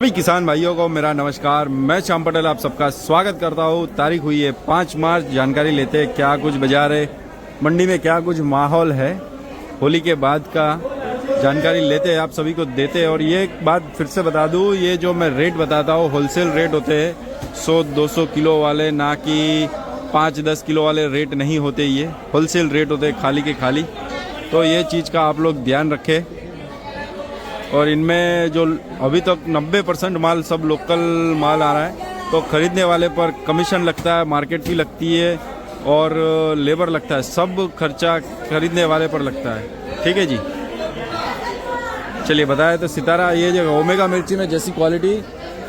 सभी किसान भाइयों को मेरा नमस्कार। मैं श्याम पटेल आप सबका स्वागत करता हूँ। तारीख हुई है 5 मार्च। जानकारी लेते हैं क्या कुछ बाजार है, मंडी में क्या कुछ माहौल है, होली के बाद का जानकारी लेते हैं, आप सभी को देते हैं। और ये एक बात फिर से बता दूँ, ये जो मैं रेट बताता हूँ होलसेल रेट होते हैं 100-200 किलो वाले, ना कि 5-10 किलो वाले रेट नहीं होते। ये होलसेल रेट होते हैं, खाली के खाली। तो ये चीज़ का आप लोग ध्यान रखें। और इनमें जो अभी तक 90% माल सब लोकल माल आ रहा है, तो ख़रीदने वाले पर कमीशन लगता है, मार्केट फी लगती है और लेबर लगता है, सब खर्चा खरीदने वाले पर लगता है। ठीक है जी, चलिए बताया। तो सितारा ये जो ओमेगा मिर्ची में जैसी क्वालिटी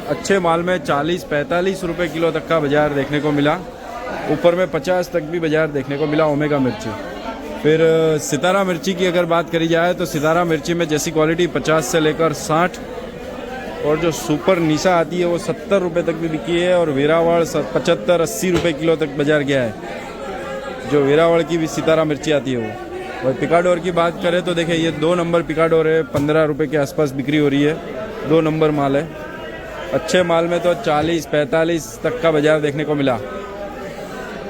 अच्छे माल में 40-45 रुपये किलो तक का बाज़ार देखने को मिला, ऊपर में 50 तक भी बाज़ार देखने को मिला ओमेगा मिर्ची। फिर सितारा मिर्ची की अगर बात करी जाए तो सितारा मिर्ची में जैसी क्वालिटी 50 से लेकर 60, और जो सुपर निशा आती है वो 70 रुपये तक भी बिकी है। और वेरावल 75-80 रुपये किलो तक बाजार गया है, जो वेरावल की भी सितारा मिर्ची आती है वो। और पिकाडोर की बात करें तो देखिए ये 2 नंबर पिकाडोर है, 15 रुपये के आसपास बिक्री हो रही है, 2 नंबर माल है। अच्छे माल में तो 40-45 तक का बाजार देखने को मिला।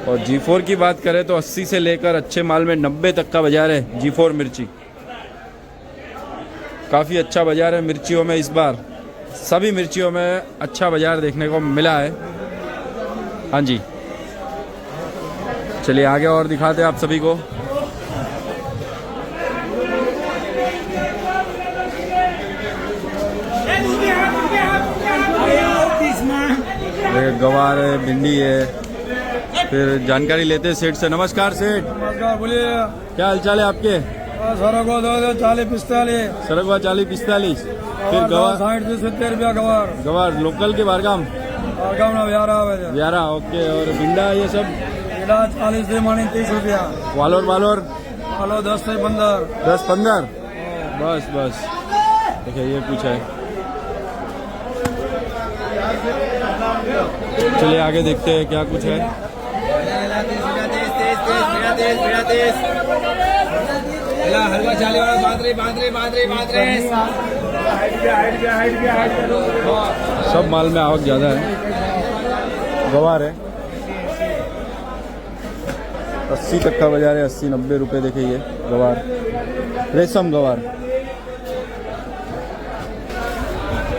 और G4 की बात करें तो 80 से लेकर अच्छे माल में 90 तक का बाजार है। G4 मिर्ची काफ़ी अच्छा बाजार है मिर्चियों में। इस बार सभी मिर्चियों में अच्छा बाजार देखने को मिला है। हाँ जी, चलिए आगे और दिखाते हैं आप सभी को। गवार है, भिंडी है। फिर जानकारी लेते हैं सेठ से। नमस्कार सेठ। नमस्कार, बोलिए। क्या हालचाल है आपके? सरगवा 40-45। सरगवा 40-45। फिर गवार 60-70 रुपया गवार। गवार लोकल के बारगाम ना 11। ओके। और भिंडा ये सब 40 से 30 रुपया। वालोर 10 से 15। 10-15 बस देखिए ये कुछ है। चलिए आगे देखते हैं क्या कुछ है। हलवा चाली वाला बांदरे। सब माल में आवक ज़्यादा है। गवार है 80 तक का बाजार है, 80-90 रुपये। देखिए ये गवार, रेशम गवार।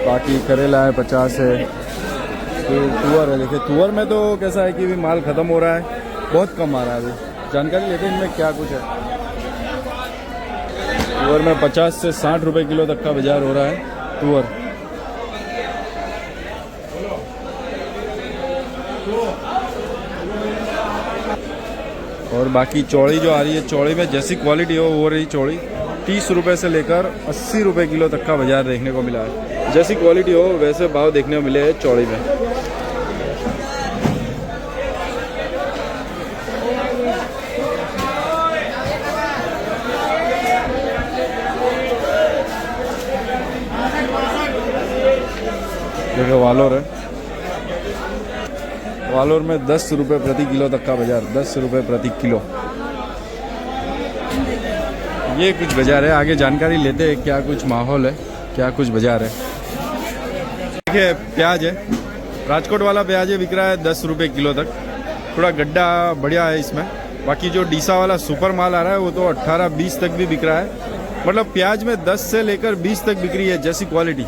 बाकी करेला है 50 है। तो तुअर है, देखिए तुअर में तो कैसा है कि भी माल ख़त्म हो रहा है, बहुत कम आ रहा है अभी। जानकारी लेते हैं इनमें क्या कुछ है। तुअर में 50 से 60 रुपये किलो तक का बाजार हो रहा है तुअर। और बाकी चौड़ी जो आ रही है, चौड़ी में जैसी क्वालिटी हो रही चौड़ी 30 रुपये से लेकर 80 रुपये किलो तक का बाजार देखने को मिला है। जैसी क्वालिटी हो वैसे भाव देखने को मिले हैं चौड़ी में। देखो वालोर है, वालोर में 10 रुपये प्रति किलो तक का बाजार, 10 रुपये प्रति किलो। ये कुछ बाजार है। आगे जानकारी लेते हैं क्या कुछ माहौल है, क्या कुछ बाजार है। देखिए प्याज है, राजकोट वाला प्याज है, बिक रहा है 10 रुपये किलो तक। थोड़ा गड्ढा बढ़िया है इसमें। बाकी जो डीसा वाला सुपर माल आ रहा है वो तो 18-20 तक भी बिक रहा है। मतलब प्याज में 10 से लेकर 20 तक बिक्री है, जैसी क्वालिटी।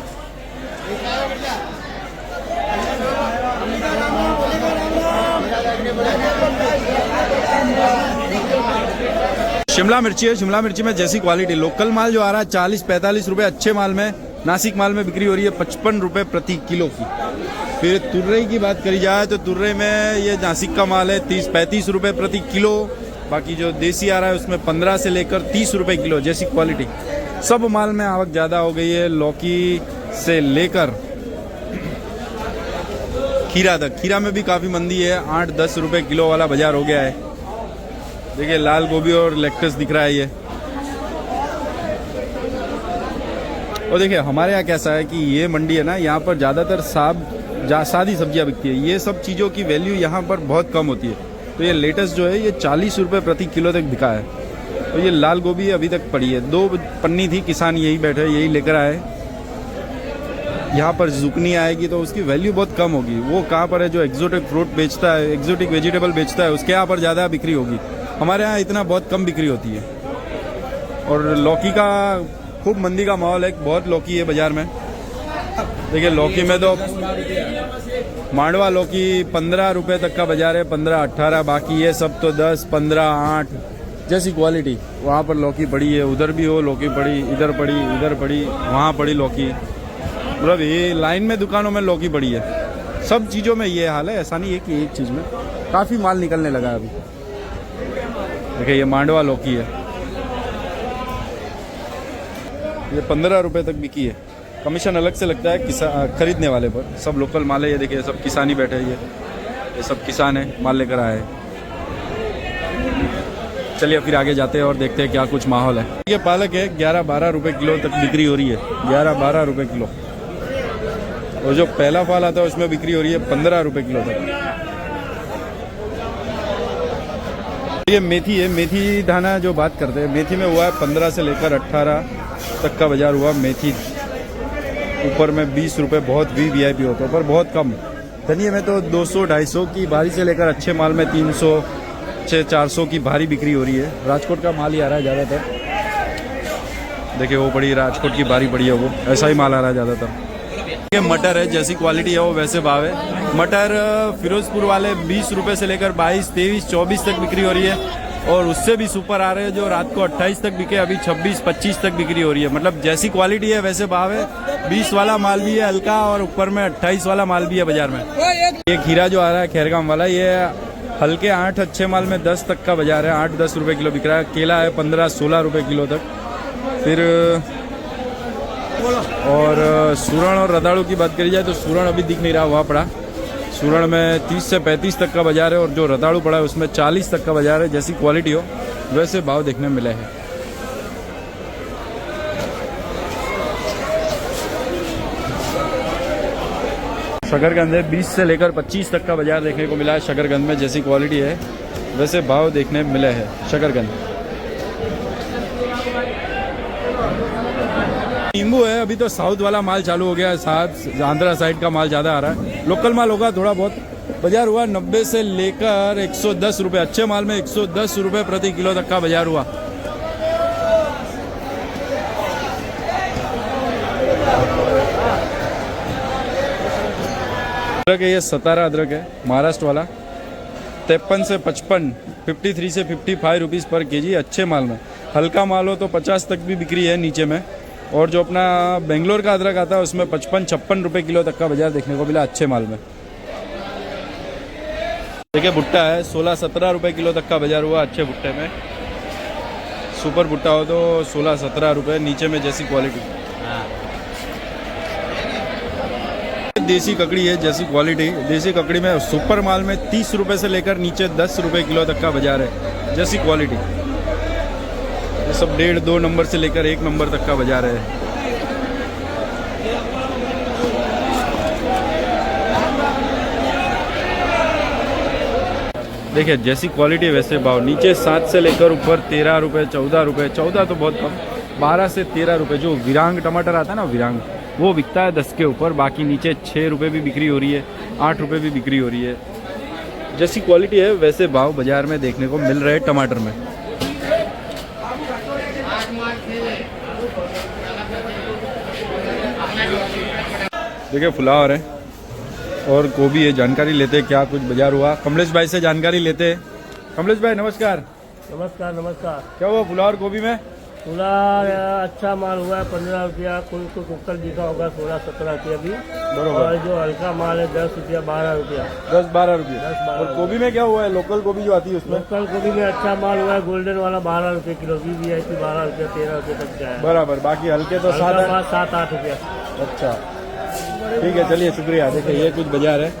शिमला मिर्ची है, शिमला मिर्ची में जैसी क्वालिटी। लोकल माल जो आ रहा है 40-45 रुपये, अच्छे माल में, नासिक माल में बिक्री हो रही है 55 रुपये प्रति किलो की। फिर तुर्रई की बात करी जाए तो तुर्रई में ये नासिक का माल है 30-35 रुपये प्रति किलो। बाकी जो देसी आ रहा है उसमें 15 से लेकर 30 रुपये किलो, जैसी क्वालिटी। सब माल में आवक ज़्यादा हो गई है, लौकी से लेकर खीरा तक। खीरा में भी काफ़ी मंदी है, 8-10 रुपये किलो वाला बाजार हो गया है। देखिए लाल गोभी और लेक्टस दिख रहा है ये। और देखिए हमारे यहाँ कैसा है कि ये मंडी है ना, यहाँ पर ज़्यादातर सादी सब्जियाँ बिकती है। ये सब चीज़ों की वैल्यू यहाँ पर बहुत कम होती है। तो ये लेटस जो है ये 40 रुपये प्रति किलो तक बिका है। तो ये लाल गोभी अभी तक पड़ी है, 2 पन्नी थी, किसान यही बैठे यही लेकर आए। यहाँ पर जुकनी आएगी तो उसकी वैल्यू बहुत कम होगी। वो कहाँ पर है जो एक्जोटिक फ्रूट बेचता है, एक्जोटिक वेजिटेबल बेचता है, उसके यहाँ पर ज़्यादा बिक्री होगी। हमारे यहाँ इतना बहुत कम बिक्री होती है। और लौकी का खूब मंदी का माहौल है, बहुत लौकी है बाजार में। देखिए लौकी में तो मांडवा लौकी 15 रुपये तक का बाजार है, 15-18। बाकी ये सब तो 10, 15, 8 जैसी क्वालिटी। वहाँ पर लौकी पड़ी है, उधर भी हो लौकी पड़ी, इधर पड़ी, इधर पड़ी, वहाँ पड़ी लौकी। मतलब ये लाइन में दुकानों में लौकी पड़ी है। सब चीज़ों में ये हाल है, ऐसा नहीं है कि एक चीज़ में। काफ़ी माल निकलने लगा है अभी। देखिए ये मांडवा लौकी है, ये 15 रुपये तक बिकी है। कमीशन अलग से लगता है खरीदने वाले पर। सब लोकल माल है। ये देखिए सब किसानी बैठे हैं, ये सब किसान है, माल लेकर आए हैं। चलिए फिर आगे जाते हैं और देखते हैं क्या कुछ माहौल है। ये पालक है 11-12 रुपये किलो तक बिक्री हो रही है, 11-12 रुपये किलो। और जो पहला फल आता है उसमें बिक्री हो रही है 15 रुपये किलो तक। ये मेथी है, मेथी दाना जो बात करते हैं, मेथी में हुआ है 15 से लेकर 18 तक का बाजार हुआ मेथी। ऊपर में 20 रुपये बहुत VIP होता है, पर बहुत कम। धनिया में तो 200-250 की भारी से लेकर अच्छे माल में 300-400 की भारी बिक्री हो रही है। राजकोट का माल ही आ रहा है ज़्यादातर। देखिए वो बड़ी राजकोट की भारी पड़ी है, वो ऐसा ही माल आ रहा है ज़्यादातर। ये मटर है, जैसी क्वालिटी है वो वैसे भाव है। मटर फिरोजपुर वाले 20 रुपये से लेकर 22, 23, 24 तक बिक्री हो रही है। और उससे भी सुपर आ रहे हैं जो रात को 28 तक बिके, अभी 26, 25 तक बिक्री हो रही है। मतलब जैसी क्वालिटी है वैसे भाव है। 20 वाला माल भी है हल्का, और ऊपर में 28 वाला माल भी है बाजार में। ये खीरा जो आ रहा है खैरगाम वाला, ये हल्के 8 अच्छे माल में 10 तक का बाजार है, 8-10 रुपये किलो बिक रहा है। केला है 15-16 रुपये किलो तक। फिर और सूरण और रताड़ू की बात करी जाए तो सूरण अभी दिख नहीं रहा, हुआ पड़ा। सूरण में 30 से 35 तक का बाजार है, और जो रताड़ू पड़ा है उसमें 40 तक का बाजार है। जैसी क्वालिटी हो वैसे भाव देखने में मिले हैं। शकरकंद है 20 से लेकर 25 तक का बाजार देखने को मिला है। शकरकंद में जैसी क्वालिटी है वैसे भाव देखने में मिले हैं। शकरकंद नींबू है, अभी तो साउथ वाला माल चालू हो गया है, साथ आंध्रा साइड का माल ज़्यादा आ रहा है। लोकल माल होगा थोड़ा बहुत। बाजार हुआ 90 से लेकर 110 रुपये, अच्छे माल में 110 रुपये प्रति किलो तक का बाजार हुआ। अदरक है, ये सतारा अदरक है महाराष्ट्र वाला, 53 से 55, 53 से 55 रुपीज़ पर केजी अच्छे माल में। हल्का माल हो तो 50 तक भी बिक्री है नीचे में। और जो अपना बेंगलोर का अदरक आता है उसमें 55-56 रुपये किलो तक का बाजार देखने को मिला अच्छे माल में। देखिए भुट्टा है 16-17 रुपये किलो तक का बाजार हुआ अच्छे भुट्टे में। सुपर भुट्टा हो तो 16-17 रुपये, नीचे में जैसी क्वालिटी। देसी ककड़ी है, जैसी क्वालिटी। देसी ककड़ी में सुपर माल में 30 रुपये से लेकर नीचे 10 रुपये किलो तक का बाजार है, जैसी क्वालिटी। ये सब 1.5-2 नंबर से लेकर 1 नंबर तक का बाजार है। देखिए जैसी क्वालिटी वैसे भाव। नीचे 7 से लेकर ऊपर 13 रुपये, 14 रुपये, 14 तो बहुत कम, 12 से 13 रुपये। जो विरांग टमाटर आता है ना, विरांग, वो बिकता है 10 के ऊपर। बाकी नीचे 6 रुपये भी बिक्री हो रही है, 8 रुपये भी बिक्री हो रही है। जैसी क्वालिटी है वैसे भाव बाजार में देखने को मिल रहे हैं टमाटर में। देखिए फ्लावर है और गोभी है। जानकारी लेते हैं क्या कुछ बाजार हुआ। कमलेश भाई से जानकारी लेते हैं। कमलेश भाई नमस्कार। नमस्कार नमस्कार। क्या हुआ फ्लावर गोभी में? पूरा अच्छा माल हुआ है 15 रुपया, कोई को कुकर दिखा होगा 16-17 रुपया भी। बरोबर। और जो हल्का माल है 10 रुपया, 12 रुपया, 10-12 रुपये। 10-12 और गोभी में क्या हुआ है? लोकल गोभी जो आती है उसमें? लोकल गोभी में अच्छा माल हुआ है, गोल्डन वाला 12 रुपये किलो, VIP 12 रुपया, 13 रुपये तक जाए। बराबर। बाकी हल्के तो 7-8 7-8 रुपया। अच्छा ठीक है, चलिए शुक्रिया। देखिए ये कुछ बाजार है।